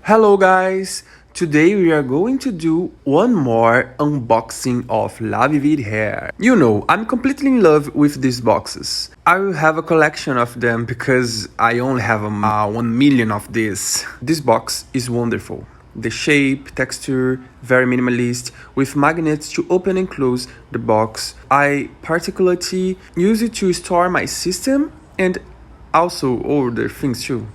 Hello guys! Today we are going to do one more unboxing of Lavivid hair. You know, I'm completely in love with these boxes. I will have a collection of them because I only have 1 million of these. This box is wonderful. The shape, texture, very minimalist, with magnets to open and close the box. I particularly use it to store my system and also other things too.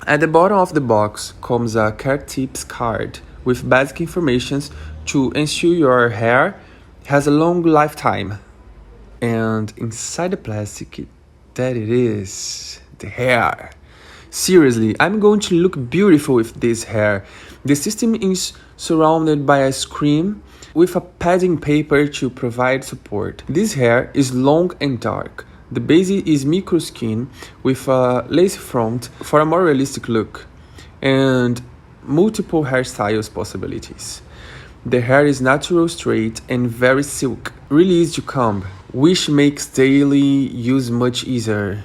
At the bottom of the box comes a care tips card with basic information to ensure your hair has a long lifetime. And inside the plastic, that it is, the hair. Seriously, I'm going to look beautiful with this hair. The system is surrounded by a screen with a padding paper to provide support. This hair is long and dark. The base is micro skin with a lace front for a more realistic look and multiple hairstyles possibilities. The hair is natural, straight and very silk, really easy to comb, which makes daily use much easier.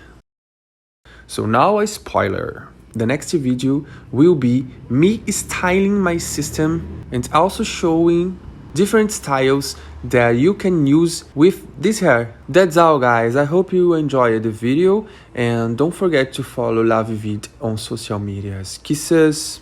So now a spoiler. The next video will be me styling my system and also showing different styles that you can use with this hair. That's all guys, I hope you enjoyed the video and don't forget to follow Lavivid on social medias. Kisses!